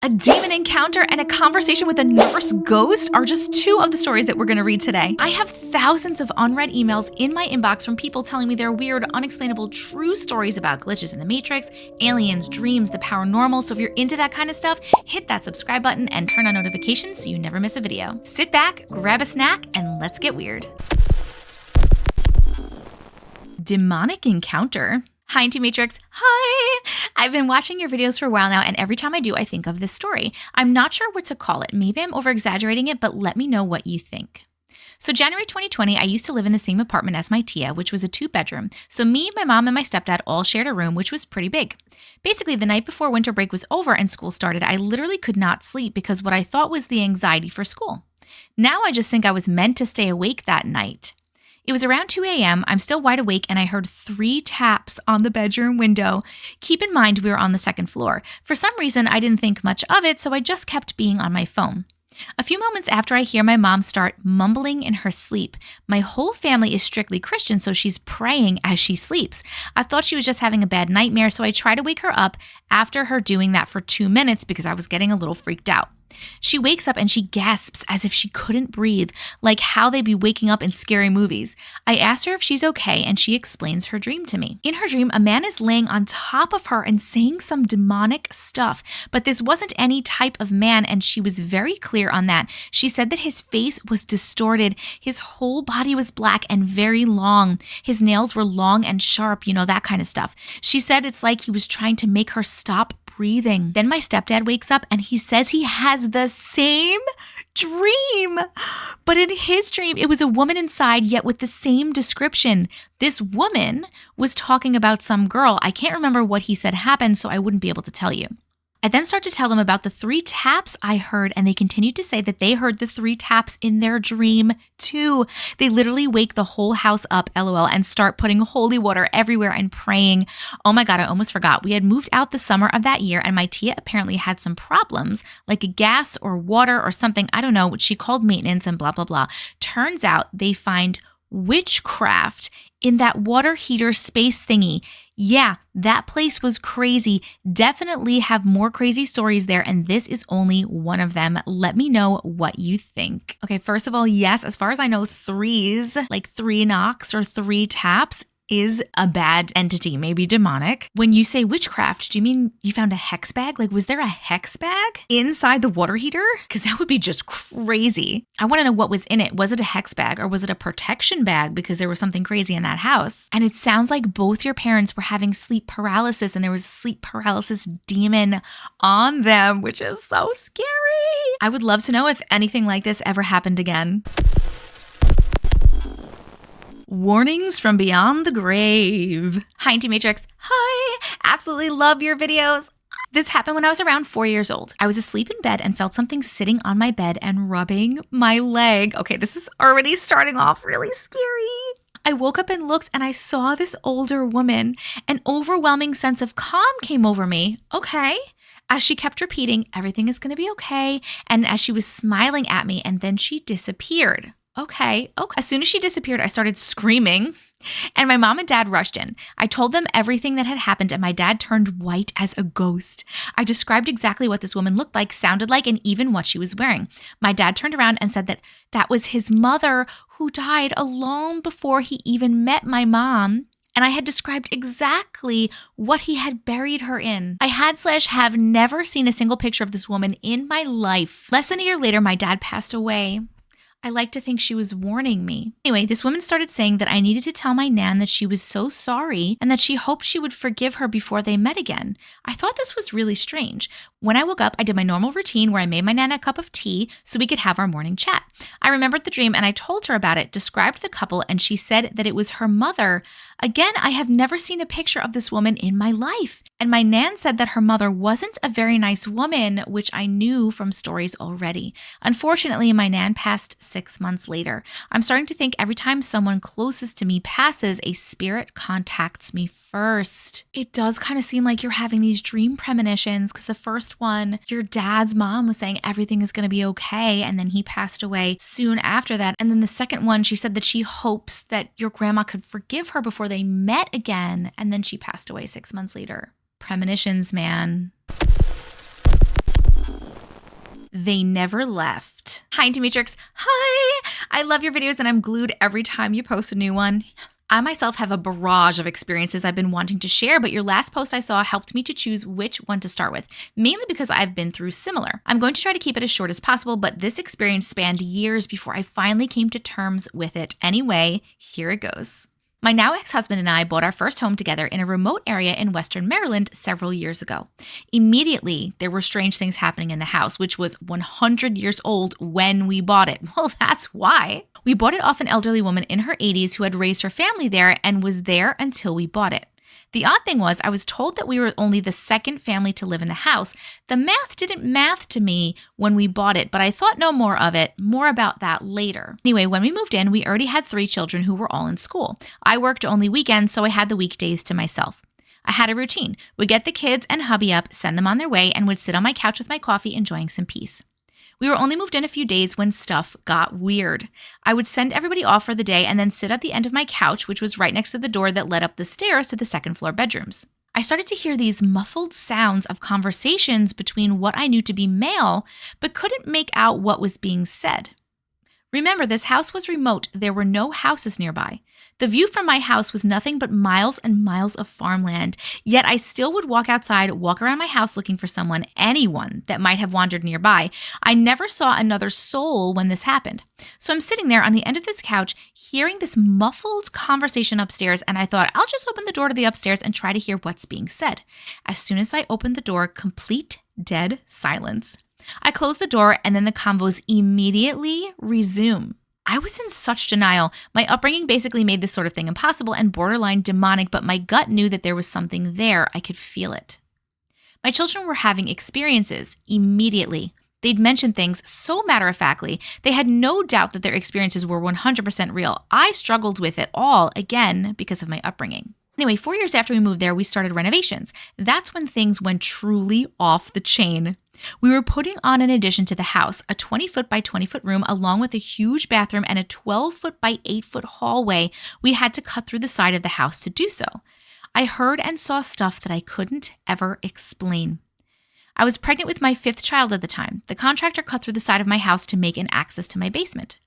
A demon encounter and a conversation with a nurse ghost are just two of the stories that we're going to read today. I have thousands of unread emails in my inbox from people telling me their weird, unexplainable, true stories about glitches in the Matrix, aliens, dreams, the paranormal. So if you're into that kind of stuff, hit that subscribe button and turn on notifications so you never miss a video. Sit back, grab a snack, and let's get weird. Demonic encounter. Hi, Auntie Matrix. Hi! I've been watching your videos for a while now, and every time I do, I think of this story. I'm not sure what to call it. Maybe I'm over-exaggerating it, but let me know what you think. So January 2020, I used to live in the same apartment as my tia, which was a 2-bedroom. So me, my mom, and my stepdad all shared a room, which was pretty big. Basically, the night before winter break was over and school started, I literally could not sleep because what I thought was the anxiety for school. Now I just think I was meant to stay awake that night. It was around 2 a.m. I'm still wide awake and I heard 3 taps on the bedroom window. Keep in mind we were on the 2nd floor. For some reason, I didn't think much of it, so I just kept being on my phone. A few moments after I hear my mom start mumbling in her sleep. My whole family is strictly Christian, so she's praying as she sleeps. I thought she was just having a bad nightmare, so I try to wake her up after her doing that for 2 minutes because I was getting a little freaked out. She wakes up and she gasps as if she couldn't breathe, like how they be waking up in scary movies. I asked her if she's okay and she explains her dream to me. In her dream, a man is laying on top of her and saying some demonic stuff, but this wasn't any type of man and she was very clear on that. She said that his face was distorted, his whole body was black and very long. His nails were long and sharp, that kind of stuff. She said it's like he was trying to make her stop breathing. Then my stepdad wakes up and he says he has the same dream. But in his dream, it was a woman inside, yet with the same description. This woman was talking about some girl. I can't remember what he said happened, so I wouldn't be able to tell you. I then start to tell them about the 3 taps I heard, and they continued to say that they heard the 3 taps in their dream too. They literally wake the whole house up, LOL, and start putting holy water everywhere and praying. Oh my God, I almost forgot. We had moved out the summer of that year, and my tia apparently had some problems, like a gas or water or something. I don't know, which she called maintenance and blah, blah, blah. Turns out they find witchcraft in that water heater space thingy. Yeah, that place was crazy. Definitely have more crazy stories there, and this is only one of them. Let me know what you think. Okay, first of all, yes, as far as I know, 3s, like 3 knocks or 3 taps, is a bad entity, maybe demonic. When you say witchcraft, do you mean you found a hex bag? Like, was there a hex bag inside the water heater? Because that would be just crazy. I want to know what was in it. Was it a hex bag or was it a protection bag because there was something crazy in that house? And it sounds like both your parents were having sleep paralysis and there was a sleep paralysis demon on them, which is so scary. I would love to know if anything like this ever happened again. Warnings from beyond the grave. Hi, Auntie Matrix. Hi. Absolutely love your videos. This happened when I was around 4 years old. I was asleep in bed and felt something sitting on my bed and rubbing my leg. Okay, this is already starting off really scary. I woke up and looked and I saw this older woman. An overwhelming sense of calm came over me. Okay. As she kept repeating, everything is going to be okay. And as she was smiling at me, and then she disappeared. Okay. As soon as she disappeared, I started screaming and my mom and dad rushed in. I told them everything that had happened and my dad turned white as a ghost. I described exactly what this woman looked like, sounded like, and even what she was wearing. My dad turned around and said that that was his mother who died long before he even met my mom. And I had described exactly what he had buried her in. I have never seen a single picture of this woman in my life. Less than a year later, my dad passed away. I like to think she was warning me. Anyway, this woman started saying that I needed to tell my nan that she was so sorry and that she hoped she would forgive her before they met again. I thought this was really strange. When I woke up, I did my normal routine where I made my nan a cup of tea so we could have our morning chat. I remembered the dream and I told her about it, described the couple, and she said that it was her mother. Again, I have never seen a picture of this woman in my life. And my nan said that her mother wasn't a very nice woman, which I knew from stories already. Unfortunately, my nan passed 6 months later. I'm starting to think every time someone closest to me passes, a spirit contacts me first. It does kind of seem like you're having these dream premonitions because the first one, your dad's mom was saying everything is going to be okay, and then he passed away soon after that. And then the second one, she said that she hopes that your grandma could forgive her before they met again, and then she passed away 6 months later. Premonitions, man. They never left. Hi, Auntie Matrix. Hi! I love your videos and I'm glued every time you post a new one. I myself have a barrage of experiences I've been wanting to share, but your last post I saw helped me to choose which one to start with, mainly because I've been through similar. I'm going to try to keep it as short as possible, but this experience spanned years before I finally came to terms with it. Anyway, here it goes. My now ex-husband and I bought our first home together in a remote area in Western Maryland several years ago. Immediately, there were strange things happening in the house, which was 100 years old when we bought it. Well, that's why. We bought it off an elderly woman in her 80s who had raised her family there and was there until we bought it. The odd thing was, I was told that we were only the second family to live in the house. The math didn't math to me when we bought it, but I thought no more of it. More about that later. Anyway, when we moved in, we already had 3 children who were all in school. I worked only weekends, so I had the weekdays to myself. I had a routine. Would get the kids and hubby up, send them on their way, and would sit on my couch with my coffee, enjoying some peace. We were only moved in a few days when stuff got weird. I would send everybody off for the day and then sit at the end of my couch, which was right next to the door that led up the stairs to the second floor bedrooms. I started to hear these muffled sounds of conversations between what I knew to be male, but couldn't make out what was being said. Remember, this house was remote. There were no houses nearby. The view from my house was nothing but miles and miles of farmland, yet I still would walk outside, walk around my house looking for someone, anyone that might have wandered nearby. I never saw another soul when this happened. So I'm sitting there on the end of this couch, hearing this muffled conversation upstairs, and I thought, I'll just open the door to the upstairs and try to hear what's being said. As soon as I opened the door, complete dead silence. I closed the door and then the convos immediately resume. I was in such denial. My upbringing basically made this sort of thing impossible and borderline demonic, but my gut knew that there was something there. I could feel it. My children were having experiences immediately. They'd mention things so matter-of-factly, they had no doubt that their experiences were 100% real. I struggled with it all, again, because of my upbringing. Anyway, 4 years after we moved there, we started renovations. That's when things went truly off the chain. We were putting on an addition to the house, a 20-foot by 20-foot room, along with a huge bathroom and a 12-foot by 8-foot hallway. We had to cut through the side of the house to do so. I heard and saw stuff that I couldn't ever explain. I was pregnant with my 5th child at the time. The contractor cut through the side of my house to make an access to my basement.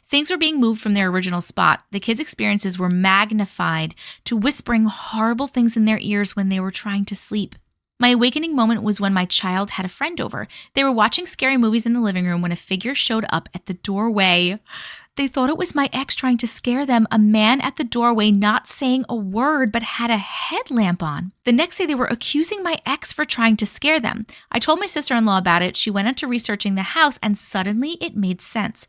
Things were being moved from their original spot. The kids' experiences were magnified to whispering horrible things in their ears when they were trying to sleep. My awakening moment was when my child had a friend over. They were watching scary movies in the living room when a figure showed up at the doorway. They thought it was my ex trying to scare them, a man at the doorway not saying a word but had a headlamp on. The next day they were accusing my ex for trying to scare them. I told my sister-in-law about it. She went into researching the house and suddenly it made sense.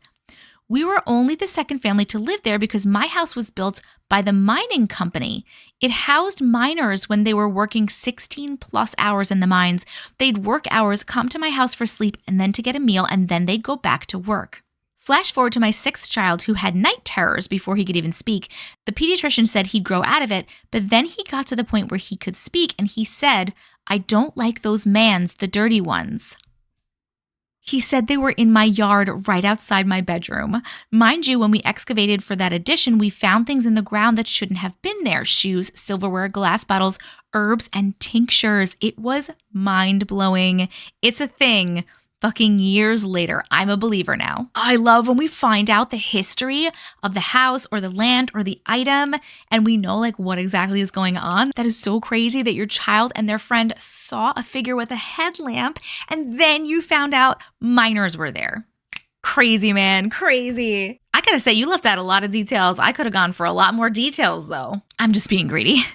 We were only the second family to live there because my house was built by the mining company. It housed miners when they were working 16 plus hours in the mines. They'd work hours, come to my house for sleep, and then to get a meal, and then they'd go back to work. Flash forward to my 6th child who had night terrors before he could even speak. The pediatrician said he'd grow out of it, but then he got to the point where he could speak, and he said, "I don't like those mans, the dirty ones." He said they were in my yard right outside my bedroom. Mind you, when we excavated for that addition, we found things in the ground that shouldn't have been there. Shoes, silverware, glass bottles, herbs, and tinctures. It was mind-blowing. It's a thing. Fucking years later, I'm a believer now. I love when we find out the history of the house or the land or the item and we know like what exactly is going on. That is so crazy that your child and their friend saw a figure with a headlamp and then you found out miners were there. Crazy, man, crazy. I gotta say, you left out a lot of details. I could have gone for a lot more details though. I'm just being greedy.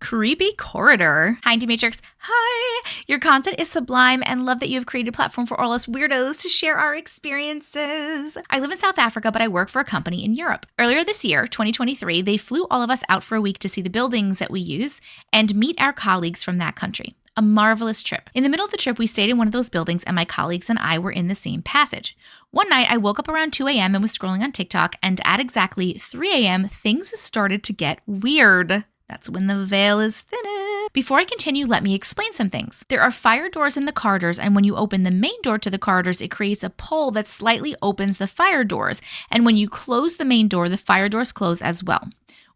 Creepy corridor. Hi, Auntie Matrix. Hi. Your content is sublime and love that you have created a platform for all us weirdos to share our experiences. I live in South Africa, but I work for a company in Europe. Earlier this year, 2023, they flew all of us out for a week to see the buildings that we use and meet our colleagues from that country. A marvelous trip. In the middle of the trip, we stayed in one of those buildings and my colleagues and I were in the same passage. One night, I woke up around 2 a.m. and was scrolling on TikTok, and at exactly 3 a.m., things started to get weird. That's when the veil is thinnest. Before I continue, let me explain some things. There are fire doors in the corridors, and when you open the main door to the corridors, it creates a pull that slightly opens the fire doors. And when you close the main door, the fire doors close as well.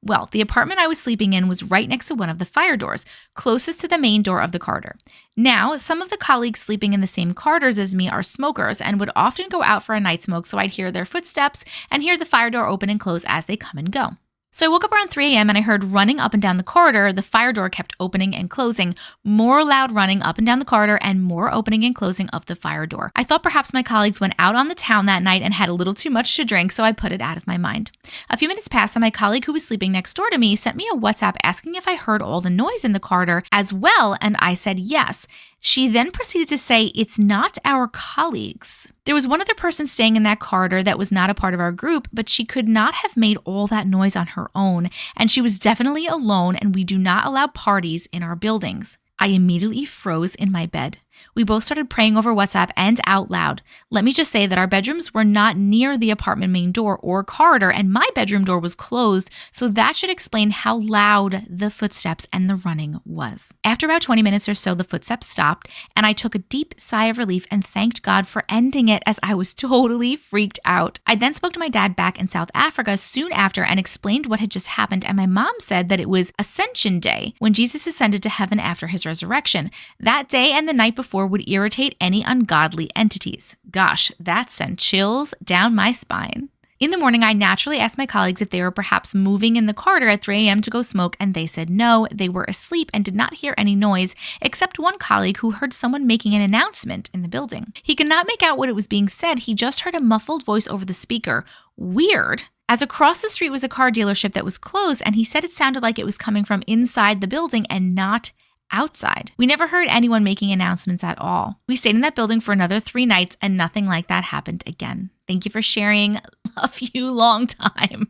Well, the apartment I was sleeping in was right next to one of the fire doors, closest to the main door of the corridor. Now, some of the colleagues sleeping in the same corridors as me are smokers and would often go out for a night smoke, so I'd hear their footsteps and hear the fire door open and close as they come and go. So I woke up around 3 a.m. and I heard running up and down the corridor. The fire door kept opening and closing, more loud running up and down the corridor and more opening and closing of the fire door. I thought perhaps my colleagues went out on the town that night and had a little too much to drink, so I put it out of my mind. A few minutes passed and my colleague who was sleeping next door to me sent me a WhatsApp asking if I heard all the noise in the corridor as well, and I said yes. She then proceeded to say, "It's not our colleagues." There was one other person staying in that corridor that was not a part of our group, but she could not have made all that noise on her own, and she was definitely alone, and we do not allow parties in our buildings. I immediately froze in my bed. We both started praying over WhatsApp and out loud. Let me just say that our bedrooms were not near the apartment main door or corridor, and my bedroom door was closed, so that should explain how loud the footsteps and the running was. After about 20 minutes or so, the footsteps stopped, and I took a deep sigh of relief and thanked God for ending it, as I was totally freaked out. I then spoke to my dad back in South Africa soon after and explained what had just happened, and my mom said that it was Ascension Day, when Jesus ascended to heaven after his resurrection. That day and the night before would irritate any ungodly entities. Gosh, that sent chills down my spine. In the morning, I naturally asked my colleagues if they were perhaps moving in the corridor at 3 a.m. to go smoke, and they said no, they were asleep and did not hear any noise, except one colleague who heard someone making an announcement in the building. He could not make out what it was being said. He just heard a muffled voice over the speaker. Weird. As across the street was a car dealership that was closed, and he said it sounded like it was coming from inside the building and not outside. We never heard anyone making announcements at all. We stayed in that building for another 3 nights and nothing like that happened again. Thank you for sharing. Love you long time.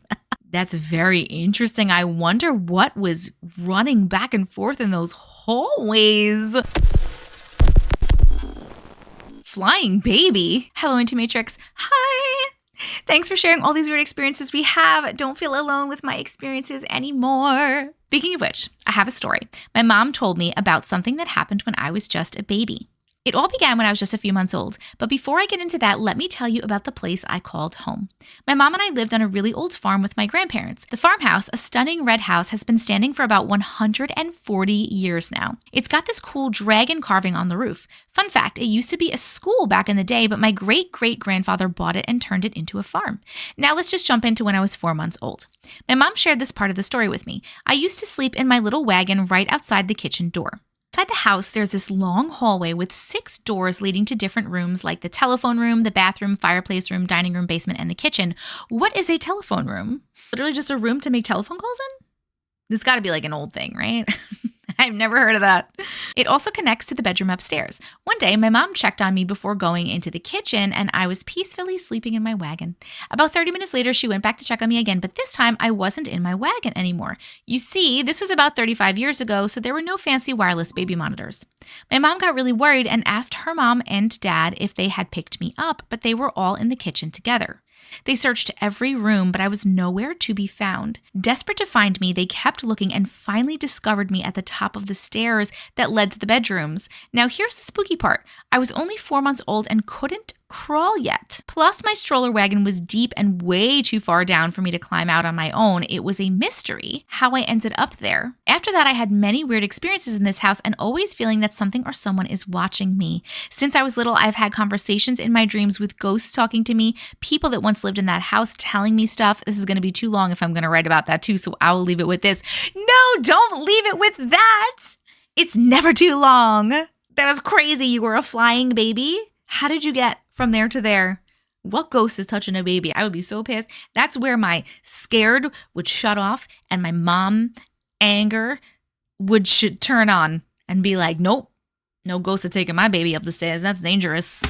That's very interesting. I wonder what was running back and forth in those hallways. Flying baby. Hello, Auntie Matrix. Hi. Thanks for sharing all these weird experiences we have. Don't feel alone with my experiences anymore. Speaking of which, I have a story. My mom told me about something that happened when I was just a baby. It all began when I was just a few months old, but before I get into that, let me tell you about the place I called home. My mom and I lived on a really old farm with my grandparents. The farmhouse, a stunning red house, has been standing for about 140 years now. It's got this cool dragon carving on the roof. Fun fact, it used to be a school back in the day, but my great-great-grandfather bought it and turned it into a farm. Now let's just jump into when I was 4 months old. My mom shared this part of the story with me. I used to sleep in my little wagon right outside the kitchen door. Inside the house, there's this long hallway with 6 doors leading to different rooms like the telephone room, the bathroom, fireplace room, dining room, basement, and the kitchen. What is a telephone room? Literally just a room to make telephone calls in? This got to be like an old thing, right? I've never heard of that. It also connects to the bedroom upstairs. One day, my mom checked on me before going into the kitchen, and I was peacefully sleeping in my wagon. About 30 minutes later, she went back to check on me again, but this time I wasn't in my wagon anymore. You see, this was about 35 years ago, so there were no fancy wireless baby monitors. My mom got really worried and asked her mom and dad if they had picked me up, but they were all in the kitchen together. They searched every room, but I was nowhere to be found. Desperate to find me, they kept looking and finally discovered me at the top of the stairs that led to the bedrooms. Now here's the spooky part. I was only 4 months old and couldn't crawl yet. Plus, my stroller wagon was deep and way too far down for me to climb out on my own. It was a mystery how I ended up there. After that, I had many weird experiences in this house and always feeling that something or someone is watching me. Since I was little, I've had conversations in my dreams with ghosts talking to me, people that once lived in that house telling me stuff. This is going to be too long if I'm going to write about that too, so I will leave it with this. No, don't leave it with that. It's never too long. That was crazy. You were a flying baby. How did you get from there to there? What ghost is touching a baby? I would be so pissed. That's where my scared would shut off and my mom anger would turn on and be like, nope, no ghost is taking my baby up the stairs. That's dangerous.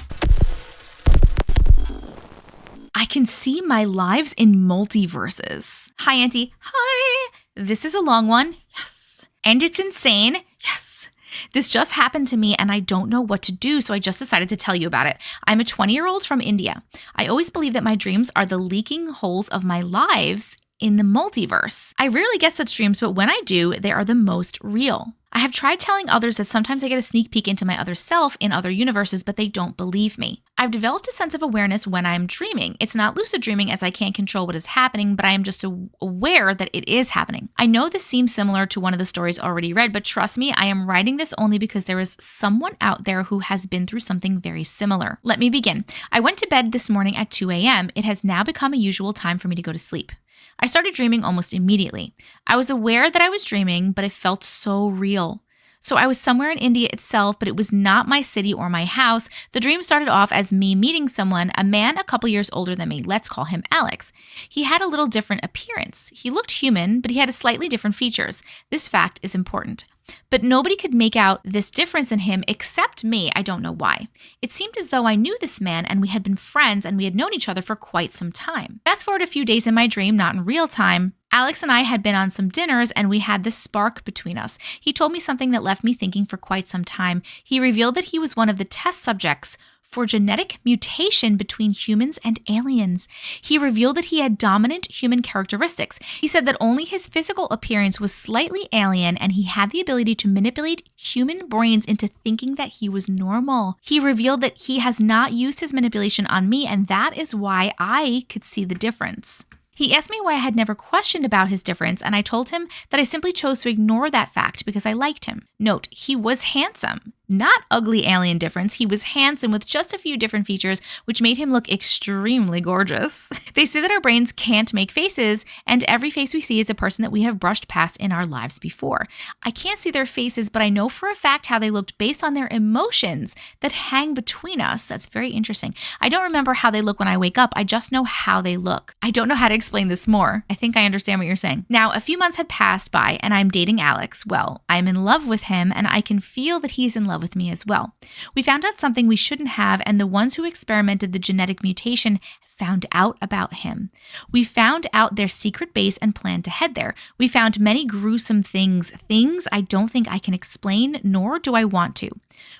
I can see my lives in multiverses. Hi, Auntie. Hi. This is a long one. Yes. And it's insane. Yes. This just happened to me and I don't know what to do, so I just decided to tell you about it. I'm a 20-year-old from India. I always believe that my dreams are the leaking holes of my lives in the multiverse. I rarely get such dreams, but when I do, they are the most real. I have tried telling others that sometimes I get a sneak peek into my other self in other universes, but they don't believe me. I've developed a sense of awareness when I'm dreaming. It's not lucid dreaming as I can't control what is happening, but I am just aware that it is happening. I know this seems similar to one of the stories already read, but trust me, I am writing this only because there is someone out there who has been through something very similar. Let me begin. I went to bed this morning at 2 a.m. It has now become a usual time for me to go to sleep. I started dreaming almost immediately. I was aware that I was dreaming, but it felt so real. So I was somewhere in India itself, but it was not my city or my house. The dream started off as me meeting someone, a man a couple years older than me. Let's call him Alex. He had a little different appearance. He looked human, but he had slightly different features. This fact is important. But nobody could make out this difference in him except me. I don't know why. It seemed as though I knew this man and we had been friends and we had known each other for quite some time. Fast forward a few days in my dream, not in real time, Alex and I had been on some dinners and we had this spark between us. He told me something that left me thinking for quite some time. He revealed that he was one of the test subjects for genetic mutation between humans and aliens. He revealed that he had dominant human characteristics. He said that only his physical appearance was slightly alien and he had the ability to manipulate human brains into thinking that he was normal. He revealed that he has not used his manipulation on me, and that is why I could see the difference. He asked me why I had never questioned about his difference, and I told him that I simply chose to ignore that fact because I liked him. Note, he was handsome. Not ugly alien difference. He was handsome with just a few different features, which made him look extremely gorgeous. They say that our brains can't make faces, and every face we see is a person that we have brushed past in our lives before. I can't see their faces, but I know for a fact how they looked based on their emotions that hang between us. That's very interesting. I don't remember how they look when I wake up. I just know how they look. I don't know how to explain this more. I think I understand what you're saying. Now, a few months had passed by, and I'm dating Alex. Well, I'm in love with him, and I can feel that he's in love with me as well. We found out something we shouldn't have, and the ones who experimented the genetic mutation found out about him. We found out their secret base and planned to head there. We found many gruesome things I don't think I can explain, nor do I want to.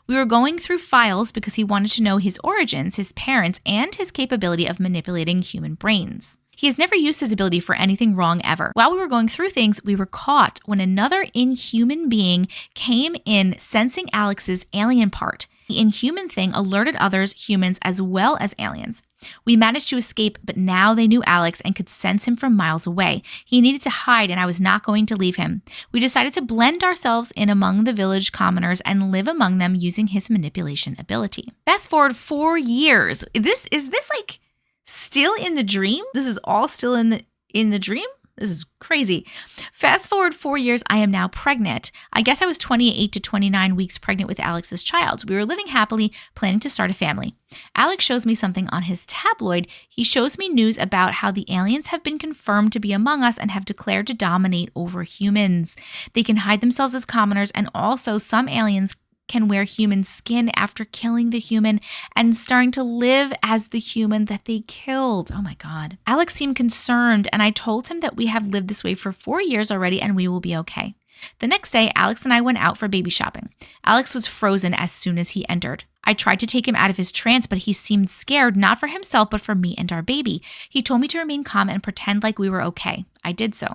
We were going through files because he wanted to know his origins, his parents, and his capability of manipulating human brains. He has never used his ability for anything wrong ever. While we were going through things, we were caught when another inhuman being came in sensing Alex's alien part. The inhuman thing alerted others, humans as well as aliens. We managed to escape, but now they knew Alex and could sense him from miles away. He needed to hide, and I was not going to leave him. We decided to blend ourselves in among the village commoners and live among them using his manipulation ability. Fast forward 4 years. Is this like still in the dream? This is all still in the dream? This is crazy. Fast forward 4 years, I am now pregnant. I guess I was 28 to 29 weeks pregnant with Alex's child. We were living happily, planning to start a family. Alex shows me something on his tabloid. He shows me news about how the aliens have been confirmed to be among us and have declared to dominate over humans. They can hide themselves as commoners, and also some aliens can wear human skin after killing the human and starting to live as the human that they killed. Oh my God. Alex seemed concerned, and I told him that we have lived this way for 4 years already and we will be okay. The next day, Alex and I went out for baby shopping. Alex was frozen as soon as he entered. I tried to take him out of his trance, but he seemed scared, not for himself, but for me and our baby. He told me to remain calm and pretend like we were okay. I did so.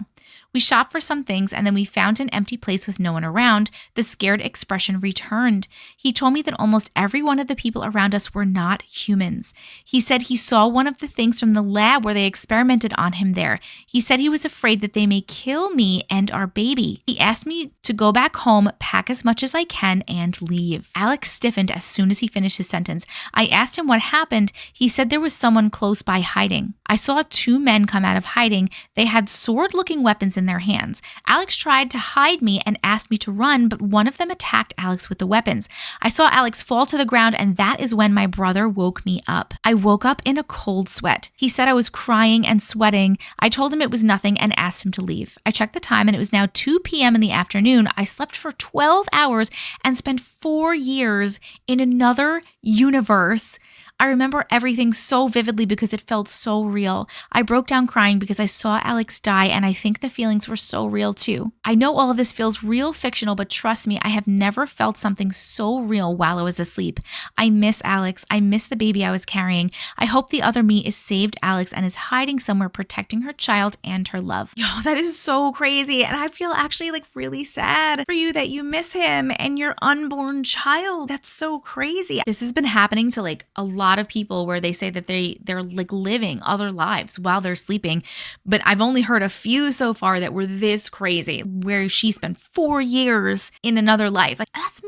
We shopped for some things, and then we found an empty place with no one around. The scared expression returned. He told me that almost every one of the people around us were not humans. He said he saw one of the things from the lab where they experimented on him there. He said he was afraid that they may kill me and our baby. He asked me to go back home, pack as much as I can, and leave. Alex stiffened as soon as he finished his sentence. I asked him what happened. He said there was someone close by hiding. I saw 2 men come out of hiding. They had sword-looking weapons in their hands. Alex tried to hide me and asked me to run, but one of them attacked Alex with the weapons. I saw Alex fall to the ground, and that is when my brother woke me up. I woke up in a cold sweat. He said I was crying and sweating. I told him it was nothing and asked him to leave. I checked the time, and it was now 2 p.m. in the afternoon. I slept for 12 hours and spent 4 years in another universe. I remember everything so vividly because it felt so real. I broke down crying because I saw Alex die, and I think the feelings were so real too. I know all of this feels real fictional, but trust me, I have never felt something so real while I was asleep. I miss Alex. I miss the baby I was carrying. I hope the other me is saved Alex and is hiding somewhere protecting her child and her love. Yo, that is so crazy. And I feel actually like really sad for you that you miss him and your unborn child. That's so crazy. This has been happening to like a lot of people where they say that they're like living other lives while they're sleeping. But I've only heard a few so far that were this crazy, where she spent 4 years in another life. Like, that's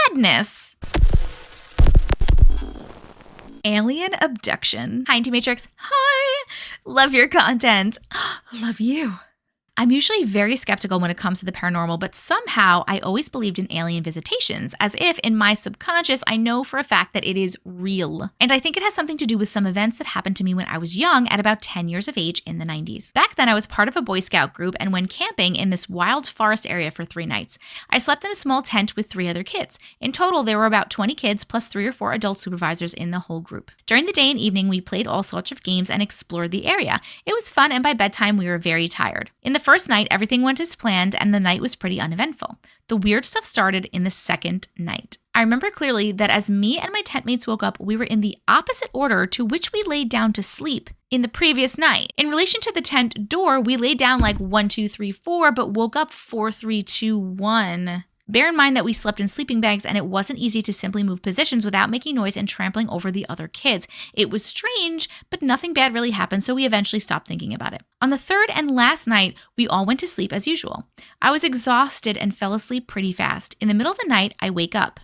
madness. Alien abduction. Hi, Auntie Matrix. Hi. Love your content. Love you. I'm usually very skeptical when it comes to the paranormal, but somehow I always believed in alien visitations, as if in my subconscious I know for a fact that it is real. And I think it has something to do with some events that happened to me when I was young at about 10 years of age in the 90s. Back then I was part of a Boy Scout group and went camping in this wild forest area for 3 nights. I slept in a small tent with 3 other kids. In total, there were about 20 kids plus 3 or 4 adult supervisors in the whole group. During the day and evening, we played all sorts of games and explored the area. It was fun, and by bedtime we were very tired. In the first night, everything went as planned, and the night was pretty uneventful. The weird stuff started in the second night. I remember clearly that as me and my tent mates woke up, we were in the opposite order to which we laid down to sleep in the previous night. In relation to the tent door, we laid down like 1, 2, 3, 4, but woke up 4, 3, 2, 1. Bear in mind that we slept in sleeping bags and it wasn't easy to simply move positions without making noise and trampling over the other kids. It was strange, but nothing bad really happened, so we eventually stopped thinking about it. On the third and last night, we all went to sleep as usual. I was exhausted and fell asleep pretty fast. In the middle of the night, I wake up,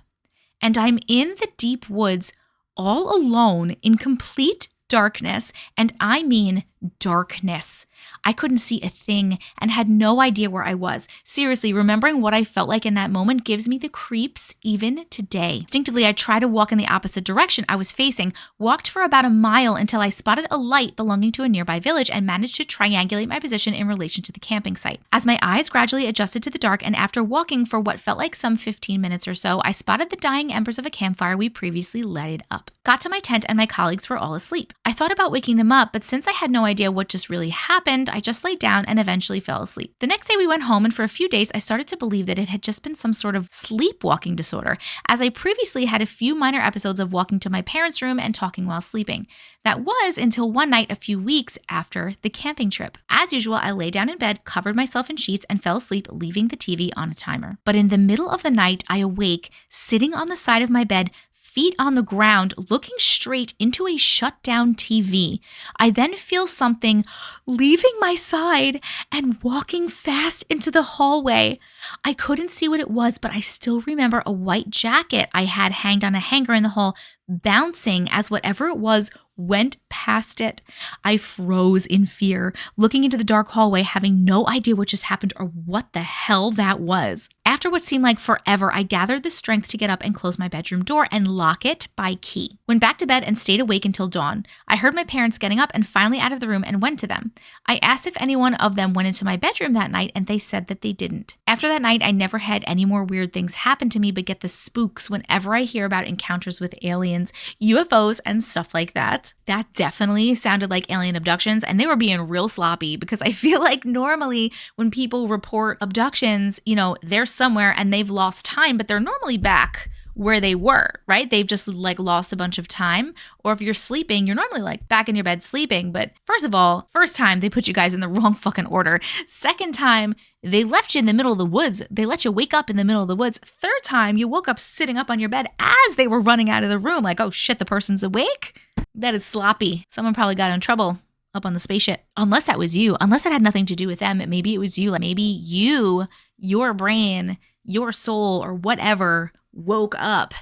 and I'm in the deep woods all alone in complete darkness, and I mean darkness. I couldn't see a thing and had no idea where I was. Seriously, remembering what I felt like in that moment gives me the creeps even today. Instinctively, I tried to walk in the opposite direction I was facing, walked for about a mile until I spotted a light belonging to a nearby village and managed to triangulate my position in relation to the camping site. As my eyes gradually adjusted to the dark and after walking for what felt like some 15 minutes or so, I spotted the dying embers of a campfire we previously lighted up. Got to my tent and my colleagues were all asleep. I thought about waking them up, but since I had no idea what just really happened, I just laid down and eventually fell asleep. The next day we went home, and for a few days I started to believe that it had just been some sort of sleepwalking disorder, as I previously had a few minor episodes of walking to my parents' room and talking while sleeping. That was until one night a few weeks after the camping trip. As usual, I lay down in bed, covered myself in sheets, and fell asleep, leaving the TV on a timer. But in the middle of the night, I awake, sitting on the side of my bed, feet on the ground, looking straight into a shut-down TV. I then feel something leaving my side and walking fast into the hallway. I couldn't see what it was, but I still remember a white jacket I had hanged on a hanger in the hall, bouncing as whatever it was went past it. I froze in fear, looking into the dark hallway, having no idea what just happened or what the hell that was. After what seemed like forever, I gathered the strength to get up and close my bedroom door and lock it by key. Went back to bed and stayed awake until dawn. I heard my parents getting up and finally out of the room and went to them. I asked if any one of them went into my bedroom that night, and they said that they didn't. After that night, I never had any more weird things happen to me, but get the spooks whenever I hear about encounters with aliens, UFOs, and stuff like that. That definitely sounded like alien abductions, and they were being real sloppy, because I feel like normally when people report abductions, they're somewhere and they've lost time, but they're normally back where they were, right? They've just like lost a bunch of time. Or if you're sleeping, you're normally like back in your bed sleeping. But first of all, first time they put you guys in the wrong fucking order. Second time, they left you in the middle of the woods. They let you wake up in the middle of the woods. Third time, you woke up sitting up on your bed as they were running out of the room. Like, oh shit, the person's awake? That is sloppy. Someone probably got in trouble up on the spaceship. Unless that was you. Unless it had nothing to do with them. Maybe it was you. Like maybe you, your brain, your soul, or whatever woke up,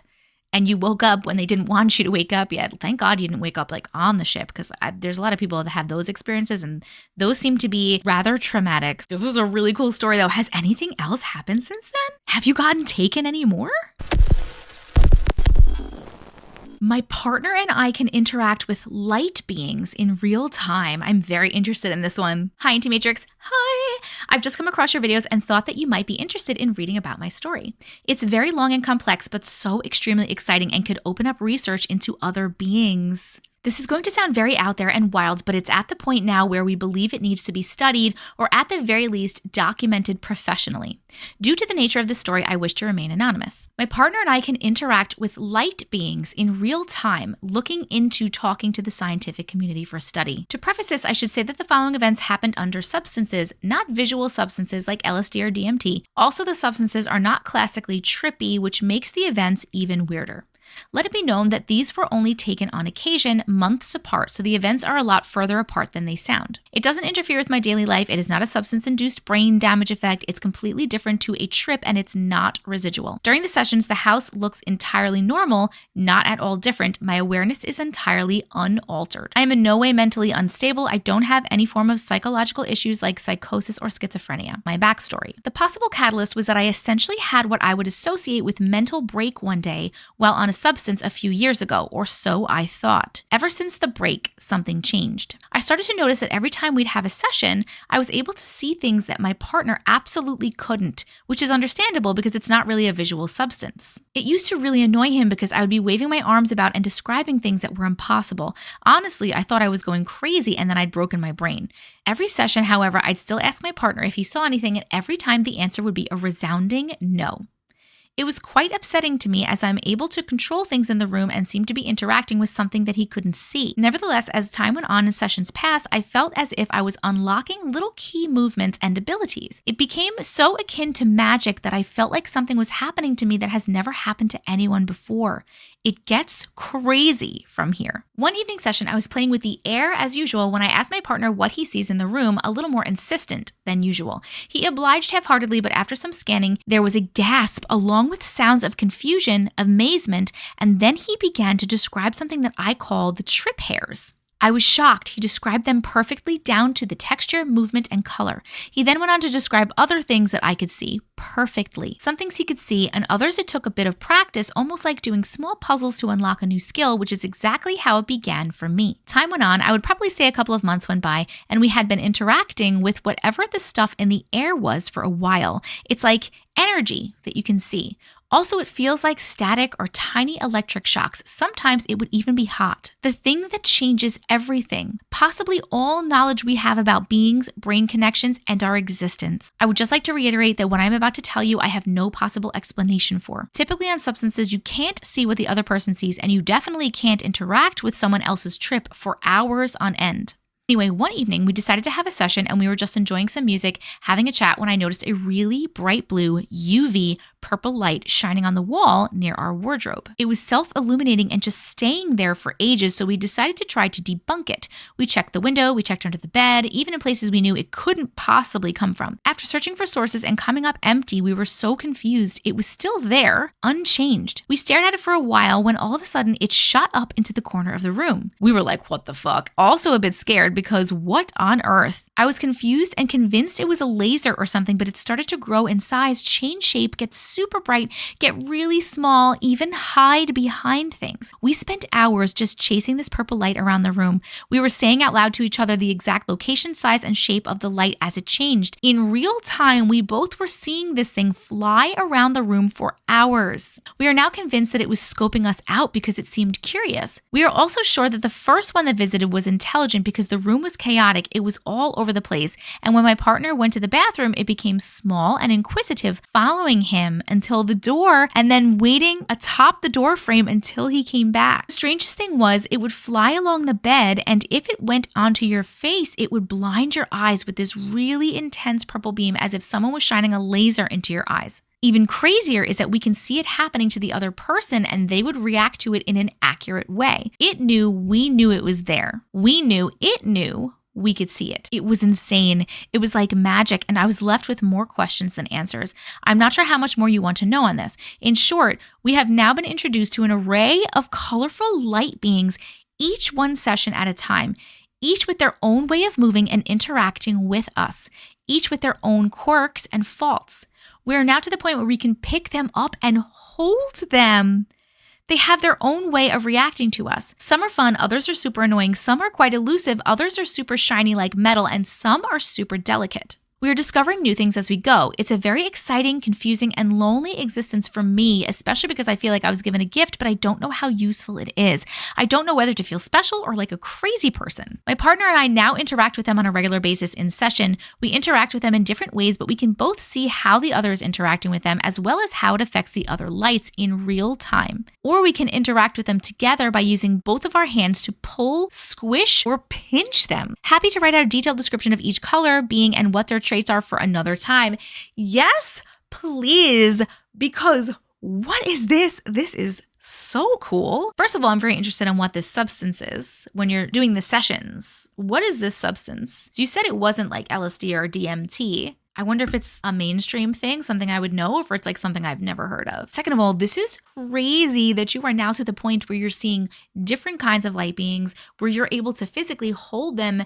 and you woke up when they didn't want you to wake up yet. Thank God you didn't wake up like on the ship, because there's a lot of people that have those experiences, and those seem to be rather traumatic. This was a really cool story though. Has anything else happened since then? Have you gotten taken anymore? My partner and I can interact with light beings in real time. I'm very interested in this one. Hi, Auntie Matrix. Hi. I've just come across your videos and thought that you might be interested in reading about my story. It's very long and complex, but so extremely exciting and could open up research into other beings. This is going to sound very out there and wild, but it's at the point now where we believe it needs to be studied, or at the very least, documented professionally. Due to the nature of the story, I wish to remain anonymous. My partner and I can interact with light beings in real time, looking into talking to the scientific community for study. To preface this, I should say that the following events happened under substances, not visual substances like LSD or DMT. Also, the substances are not classically trippy, which makes the events even weirder. Let it be known that these were only taken on occasion, months apart, so the events are a lot further apart than they sound. It doesn't interfere with my daily life, it is not a substance-induced brain damage effect, it's completely different to a trip, and it's not residual. During the sessions, the house looks entirely normal, not at all different. My awareness is entirely unaltered. I am in no way mentally unstable, I don't have any form of psychological issues like psychosis or schizophrenia. My backstory. The possible catalyst was that I essentially had what I would associate with mental break one day while on a substance a few years ago, or so I thought. Ever since the break, something changed. I started to notice that every time we'd have a session, I was able to see things that my partner absolutely couldn't, which is understandable because it's not really a visual substance. It used to really annoy him because I would be waving my arms about and describing things that were impossible. Honestly, I thought I was going crazy and then I'd broken my brain. Every session, however, I'd still ask my partner if he saw anything, and every time the answer would be a resounding no. It was quite upsetting to me as I'm able to control things in the room and seem to be interacting with something that he couldn't see. Nevertheless, as time went on and sessions passed, I felt as if I was unlocking little key movements and abilities. It became so akin to magic that I felt like something was happening to me that has never happened to anyone before. It gets crazy from here. One evening session, I was playing with the air as usual when I asked my partner what he sees in the room, a little more insistent than usual. He obliged half-heartedly, but after some scanning, there was a gasp along with sounds of confusion, amazement, and then he began to describe something that I call the trip hairs. I was shocked. He described them perfectly down to the texture, movement, and color. He then went on to describe other things that I could see perfectly. Some things he could see, and others it took a bit of practice, almost like doing small puzzles to unlock a new skill, which is exactly how it began for me. Time went on, I would probably say a couple of months went by, and we had been interacting with whatever the stuff in the air was for a while. It's like energy that you can see. Also, it feels like static or tiny electric shocks. Sometimes it would even be hot. The thing that changes everything, possibly all knowledge we have about beings, brain connections, and our existence. I would just like to reiterate that what I'm about to tell you, I have no possible explanation for. Typically on substances, you can't see what the other person sees, and you definitely can't interact with someone else's trip for hours on end. Anyway, one evening we decided to have a session and we were just enjoying some music, having a chat when I noticed a really bright blue UV purple light shining on the wall near our wardrobe. It was self-illuminating and just staying there for ages, so we decided to try to debunk it. We checked the window, we checked under the bed, even in places we knew it couldn't possibly come from. After searching for sources and coming up empty, we were so confused. It was still there, unchanged. We stared at it for a while when all of a sudden it shot up into the corner of the room. We were like, what the fuck? Also a bit scared because what on earth? I was confused and convinced it was a laser or something, but it started to grow in size, change shape, get super bright, get really small, even hide behind things. We spent hours just chasing this purple light around the room. We were saying out loud to each other the exact location, size, and shape of the light as it changed. In real time, we both were seeing this thing fly around the room for hours. We are now convinced that it was scoping us out because it seemed curious. We are also sure that the first one that visited was intelligent because the room was chaotic. It was all over the place. And when my partner went to the bathroom, it became small and inquisitive, following him until the door and then waiting atop the door frame until he came back. The strangest thing was it would fly along the bed, and if it went onto your face, it would blind your eyes with this really intense purple beam as if someone was shining a laser into your eyes. Even crazier is that we can see it happening to the other person and they would react to it in an accurate way. It knew we knew it was there. We knew it knew we could see it. It was insane. It was like magic, and I was left with more questions than answers. I'm not sure how much more you want to know on this. In short, we have now been introduced to an array of colorful light beings, each one session at a time, each with their own way of moving and interacting with us, each with their own quirks and faults. We are now to the point where we can pick them up and hold them. They have their own way of reacting to us. Some are fun, others are super annoying, some are quite elusive, others are super shiny like metal, and some are super delicate. We are discovering new things as we go. It's a very exciting, confusing, and lonely existence for me, especially because I feel like I was given a gift, but I don't know how useful it is. I don't know whether to feel special or like a crazy person. My partner and I now interact with them on a regular basis in session. We interact with them in different ways, but we can both see how the other is interacting with them as well as how it affects the other lights in real time. Or we can interact with them together by using both of our hands to pull, squish, or pinch them. Happy to write out a detailed description of each color, being, and what their traits are for another time. Yes, please, because what is this? This is so cool. First of all, I'm very interested in what this substance is when you're doing the sessions. What is this substance? You said it wasn't like LSD or DMT. I wonder if it's a mainstream thing, something I would know, or if it's like something I've never heard of. Second of all, this is crazy that you are now to the point where you're seeing different kinds of light beings, where you're able to physically hold them,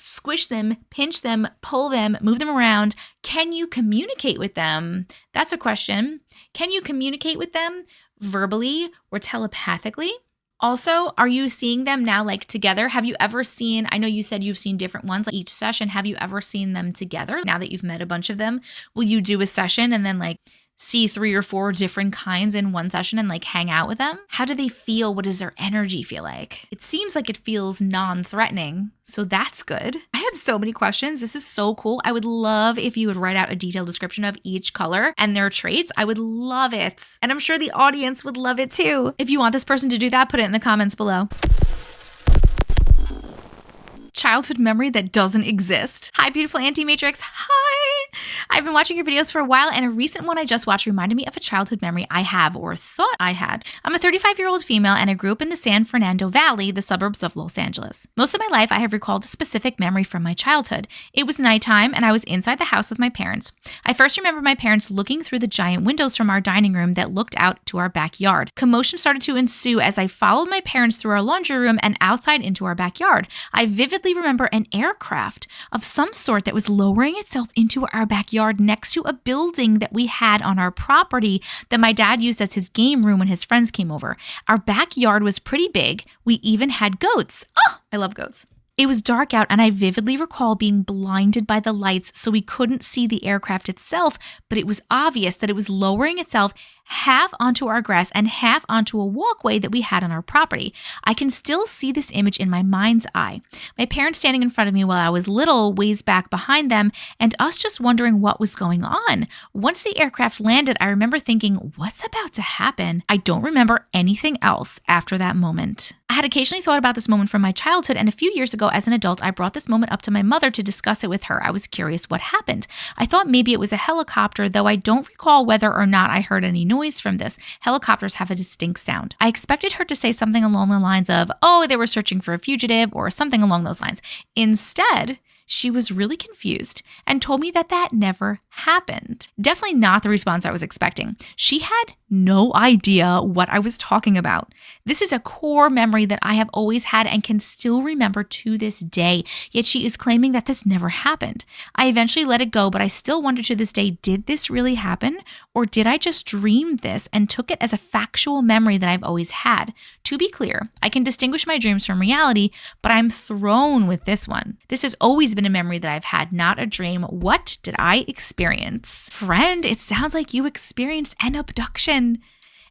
squish them, pinch them, pull them, move them around. Can you communicate with them? That's a question. Can you communicate with them verbally or telepathically? Also, are you seeing them now like together? Have you ever seen, I know you said you've seen different ones like each session. Have you ever seen them together? Now that you've met a bunch of them, will you do a session and then like see 3 or 4 different kinds in one session and like hang out with them? How do they feel? What does their energy feel like? It seems like it feels non-threatening, so that's good. I have so many questions. This is so cool. I would love if you would write out a detailed description of each color and their traits. I would love it. And I'm sure the audience would love it too. If you want this person to do that, put it in the comments below. Childhood memory that doesn't exist. Hi, beautiful Auntie Matrix. Hi. I've been watching your videos for a while, and a recent one I just watched reminded me of a childhood memory I have or thought I had. I'm a 35-year-old female, and I grew up in the San Fernando Valley, the suburbs of Los Angeles. Most of my life, I have recalled a specific memory from my childhood. It was nighttime, and I was inside the house with my parents. I first remember my parents looking through the giant windows from our dining room that looked out to our backyard. Commotion started to ensue as I followed my parents through our laundry room and outside into our backyard. I vividly remember an aircraft of some sort that was lowering itself into our backyard next to a building that we had on our property that my dad used as his game room when his friends came over. Our backyard was pretty big. We even had goats. Oh, I love goats. It was dark out, and I vividly recall being blinded by the lights so we couldn't see the aircraft itself, but it was obvious that it was lowering itself half onto our grass and half onto a walkway that we had on our property. I can still see this image in my mind's eye. My parents standing in front of me while I was little, ways back behind them, and us just wondering what was going on. Once the aircraft landed, I remember thinking, what's about to happen? I don't remember anything else after that moment. I had occasionally thought about this moment from my childhood, and a few years ago as an adult, I brought this moment up to my mother to discuss it with her. I was curious what happened. I thought maybe it was a helicopter, though I don't recall whether or not I heard any noise from this. Helicopters have a distinct sound. I expected her to say something along the lines of, oh, they were searching for a fugitive or something along those lines. Instead, she was really confused and told me that that never happened. Definitely not the response I was expecting. She had no idea what I was talking about. This is a core memory that I have always had and can still remember to this day, yet she is claiming that this never happened. I eventually let it go, but I still wonder to this day, did this really happen? Or did I just dream this and took it as a factual memory that I've always had? To be clear, I can distinguish my dreams from reality, but I'm thrown with this one. This has always been a memory that I've had, not a dream. What did I experience? Friend, it sounds like you experienced an abduction.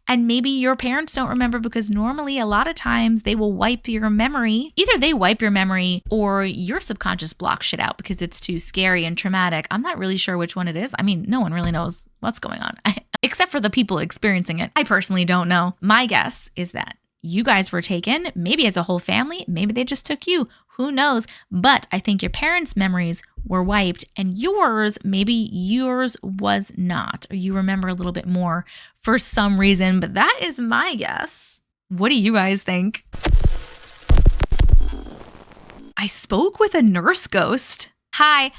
And maybe your parents don't remember because normally a lot of times they will wipe your memory. Either they wipe your memory or your subconscious blocks shit out because it's too scary and traumatic. I'm not really sure which one it is. I mean, no one really knows what's going on except for the people experiencing it. I personally don't know. My guess is that you guys were taken, maybe as a whole family, maybe they just took you, who knows? But I think your parents' memories were wiped and yours, maybe yours was not, or you remember a little bit more for some reason, but that is my guess. What do you guys think? I spoke with a nurse ghost. Hi.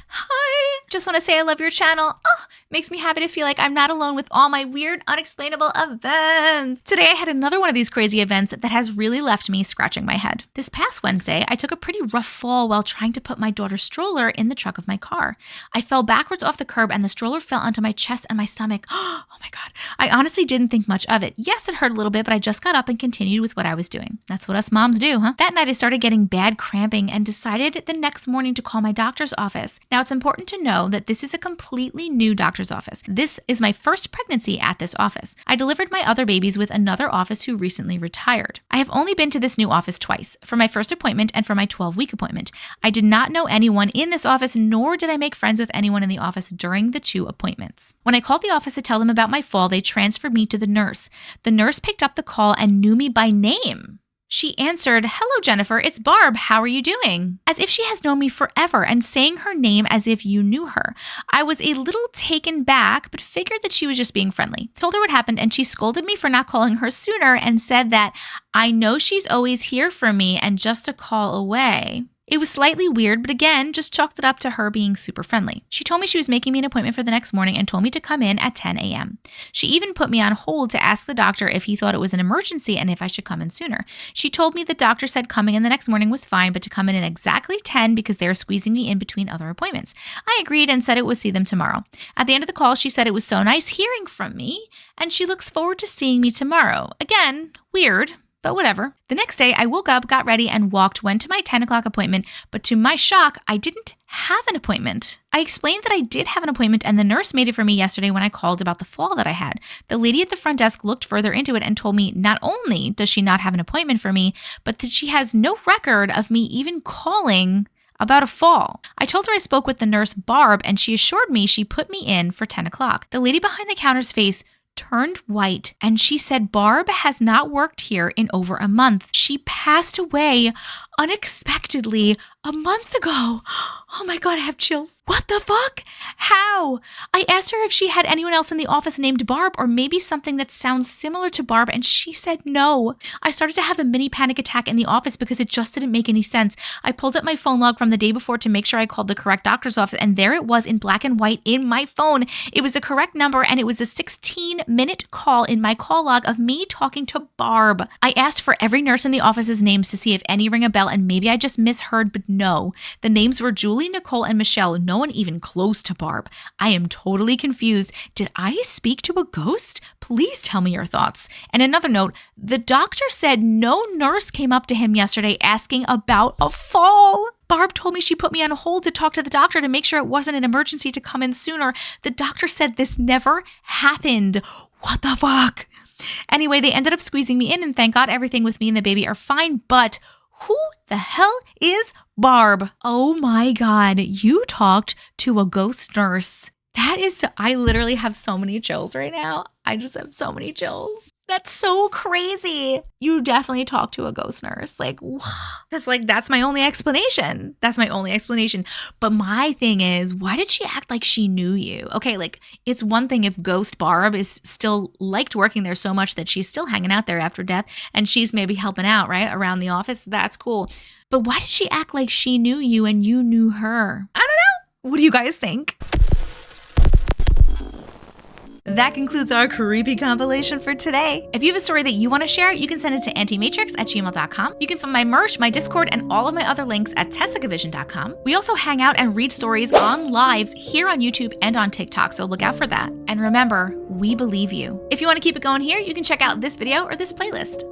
Just want to say I love your channel. Oh, makes me happy to feel like I'm not alone with all my weird, unexplainable events. Today I had another one of these crazy events that has really left me scratching my head. This past Wednesday, I took a pretty rough fall while trying to put my daughter's stroller in the trunk of my car. I fell backwards off the curb and the stroller fell onto my chest and my stomach. Oh my God. I honestly didn't think much of it. Yes, it hurt a little bit, but I just got up and continued with what I was doing. That's what us moms do, huh? That night I started getting bad cramping and decided the next morning to call my doctor's office office. Now, it's important to know that this is a completely new doctor's office. This is my first pregnancy at this office. I delivered my other babies with another office who recently retired. I have only been to this new office twice, for my first appointment and for my 12-week appointment. I did not know anyone in this office, nor did I make friends with anyone in the office during the 2 appointments. When I called the office to tell them about my fall, they transferred me to the nurse. The nurse picked up the call and knew me by name. She answered, "Hello, Jennifer, it's Barb. How are you doing?" As if she has known me forever and saying her name as if you knew her. I was a little taken back, but figured that she was just being friendly. Told her what happened, and she scolded me for not calling her sooner and said that I know she's always here for me and just a call away. It was slightly weird, but again, just chalked it up to her being super friendly. She told me she was making me an appointment for the next morning and told me to come in at 10 a.m. She even put me on hold to ask the doctor if he thought it was an emergency and if I should come in sooner. She told me the doctor said coming in the next morning was fine, but to come in at exactly 10 because they were squeezing me in between other appointments. I agreed and said it would see them tomorrow. At the end of the call, she said it was so nice hearing from me and she looks forward to seeing me tomorrow. Again, weird. But whatever. The next day, I woke up, got ready, and went to my 10 o'clock appointment, but to my shock, I didn't have an appointment. I explained that I did have an appointment, and the nurse made it for me yesterday when I called about the fall that I had. The lady at the front desk looked further into it and told me not only does she not have an appointment for me, but that she has no record of me even calling about a fall. I told her I spoke with the nurse Barb, and she assured me she put me in for 10 o'clock. The lady behind the counter's face turned white, and she said Barb has not worked here in over a month. She passed away unexpectedly a month ago. Oh my God, I have chills. What the fuck? How? I asked her if she had anyone else in the office named Barb or maybe something that sounds similar to Barb, and she said no. I started to have a mini panic attack in the office because it just didn't make any sense. I pulled up my phone log from the day before to make sure I called the correct doctor's office, and there it was in black and white in my phone. It was the correct number, and it was a 16-minute call in my call log of me talking to Barb. I asked for every nurse in the office's names to see if any ring a bell, and maybe I just misheard, but no. The names were Julie, Nicole, and Michelle, no one even close to Barb. I am totally confused. Did I speak to a ghost? Please tell me your thoughts. And another note, the doctor said no nurse came up to him yesterday asking about a fall. Barb told me she put me on hold to talk to the doctor to make sure it wasn't an emergency to come in sooner. The doctor said this never happened. What the fuck? Anyway, they ended up squeezing me in, and thank God everything with me and the baby are fine, but who the hell is Barb? Oh my God, you talked to a ghost nurse. I literally have so many chills right now. I just have so many chills. That's so crazy. You definitely talked to a ghost nurse. That's my only explanation. But my thing is, why did she act like she knew you? Okay, it's one thing if Ghost Barb is still liked working there so much that she's still hanging out there after death and she's maybe helping out, right, around the office. That's cool. But why did she act like she knew you and you knew her? I don't know. What do you guys think? That concludes our creepy compilation for today. If you have a story that you want to share, you can send it to auntiematrix@gmail.com. You can find my merch, my Discord, and all of my other links at tessacavision.com. We also hang out and read stories on lives here on YouTube and on TikTok, so look out for that. And remember, we believe you. If you want to keep it going here, you can check out this video or this playlist.